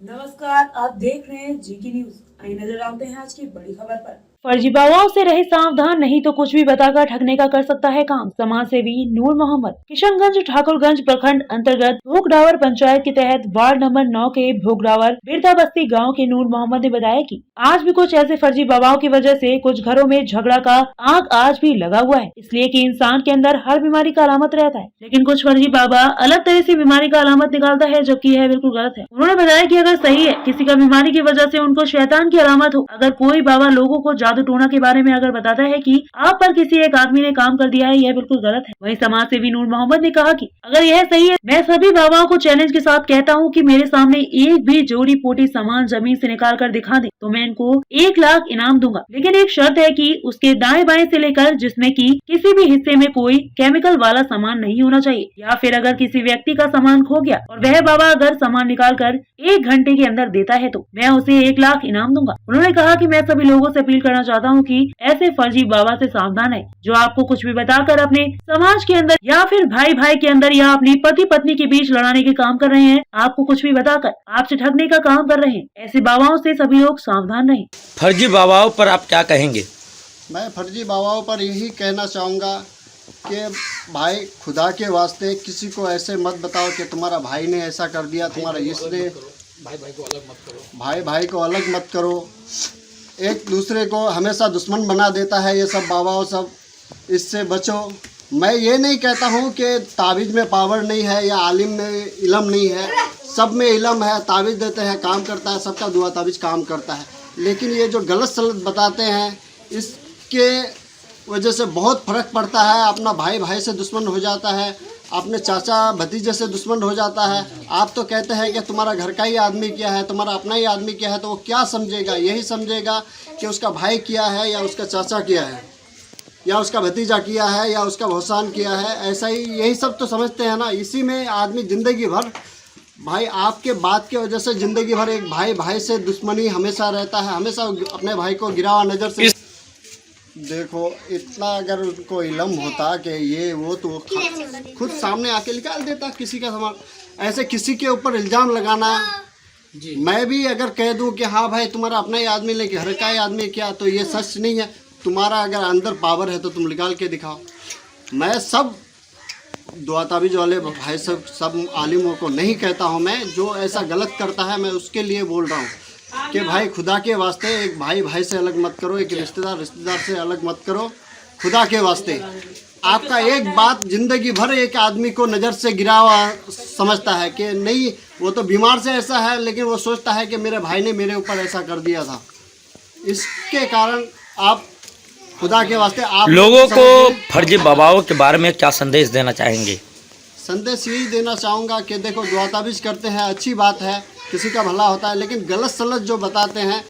नमस्कार, आप देख रहे हैं जीके न्यूज। आइए नजर डालते हैं आज की बड़ी खबर पर। फर्जी बाबाओं से रहे सावधान, नहीं तो कुछ भी बताकर ठगने का कर सकता है काम। समाज सेवी नूर मोहम्मद किशनगंज ठाकुरगंज प्रखंड अंतर्गत भोगडावर पंचायत के तहत वार्ड नंबर 9 के भोगडावर बिरता बस्ती गाँव के नूर मोहम्मद ने बताया कि आज भी कुछ ऐसे फर्जी बाबाओं की वजह से कुछ घरों में झगड़ा का आग आज भी लगा हुआ है, इसलिए कि इंसान के अंदर हर बीमारी का अलामत रहता है, लेकिन कुछ फर्जी बाबा अलग तरह से बीमारी का अलामत निकालता है, जबकि यह बिल्कुल गलत है। उन्होंने बताया कि अगर सही है किसी का बीमारी की वजह से उनको शैतान की अलामत हो, अगर कोई बाबा लोगों को जादू टोना के बारे में अगर बताता है कि आप पर किसी एक आदमी ने काम कर दिया है, यह बिल्कुल गलत है। वहीं समाज सेवी नूर मोहम्मद ने कहा कि अगर यह सही है, मैं सभी बाबाओं को चैलेंज के साथ कहता हूं कि मेरे सामने एक भी जोड़ी पोटी सामान जमीन से निकाल कर दिखा दे तो मैं इनको 1 लाख इनाम दूंगा, लेकिन एक शर्त है कि उसके दाएं बाएं से लेकर जिसमें कि किसी भी हिस्से में कोई केमिकल वाला सामान नहीं होना चाहिए, या फिर अगर किसी व्यक्ति का सामान खो गया और वह बाबा अगर सामान निकाल कर 1 घंटे के अंदर देता है तो मैं उसे 1 लाख इनाम दूंगा। उन्होंने कहा कि मैं सभी लोगों से अपील करना चाहता हूं कि ऐसे फर्जी बाबा से सावधान है, जो आपको कुछ भी बताकर अपने समाज के अंदर या फिर भाई भाई के अंदर या अपनी पति पत्नी के बीच लड़ाने के काम कर रहे हैं, आपको कुछ भी बताकर आपसे ठगने का काम कर रहे हैं। ऐसे बाबाओं से सभी लोग सावधान रहें। फर्जी बाबाओं पर आप क्या कहेंगे? मैं फर्जी बाबाओं पर यही कहना चाहूँगा कि भाई खुदा के वास्ते किसी को ऐसे मत बताओ कि तुम्हारा भाई ने ऐसा कर दिया, तुम्हारा इसने, भाई भाई को अलग मत करो। एक दूसरे को हमेशा दुश्मन बना देता है ये सब बाबाओं सब, इससे बचो। मैं ये नहीं कहता हूँ कि ताबीज़ में पावर नहीं है या आलिम में इल्म नहीं है, सब में इल्म है। ताबीज़ देते हैं, काम करता है, सबका दुआ ताबीज़ काम करता है, लेकिन ये जो गलत सलत बताते हैं इसके वजह से बहुत फ़र्क पड़ता है। अपना भाई भाई से दुश्मन हो जाता है, अपने चाचा भतीजे से दुश्मन हो जाता है। आप तो कहते हैं कि तुम्हारा घर का ही आदमी क्या है, तुम्हारा अपना ही आदमी क्या है, तो वो क्या समझेगा? यही समझेगा कि उसका भाई किया है या उसका चाचा किया है या उसका भतीजा किया है या उसका भौसान किया है, ऐसा ही यही सब तो समझते हैं ना। इसी में आदमी ज़िंदगी भर, भाई आपके बात की वजह से ज़िंदगी भर एक भाई भाई से दुश्मनी हमेशा रहता है, हमेशा अपने भाई को गिरावा नज़र से। देखो इतना अगर उनको इल्म होता कि ये वो तो खुद सामने आके निकाल देता किसी का सामान। ऐसे किसी के ऊपर इल्ज़ाम लगाना, मैं भी अगर कह दूं कि हाँ भाई तुम्हारा अपना ही आदमी लेके घर का ही आदमी क्या, तो ये सच नहीं है। तुम्हारा अगर अंदर पावर है तो तुम निकाल के दिखाओ। मैं सब दुआ ताबीज़ वाले भाई सब आलिमों को नहीं कहता हूँ, मैं जो ऐसा गलत करता है मैं उसके लिए बोल रहा हूँ कि भाई खुदा के वास्ते एक भाई भाई से अलग मत करो, एक रिश्तेदार से अलग मत करो। खुदा के वास्ते आपका एक बात ज़िंदगी भर एक आदमी को नज़र से गिरा हुआ समझता है कि नहीं वो तो बीमार से ऐसा है, लेकिन वो सोचता है कि मेरे भाई ने मेरे ऊपर ऐसा कर दिया था। इसके कारण आप खुदा के वास्ते आप लोगों को फर्जी बाबाओं के बारे में क्या संदेश देना चाहेंगे? संदेश यही देना चाहूँगा कि देखो दुआ ताबीज़ करते हैं, अच्छी बात है, किसी का भला होता है, लेकिन गलत सलत जो बताते हैं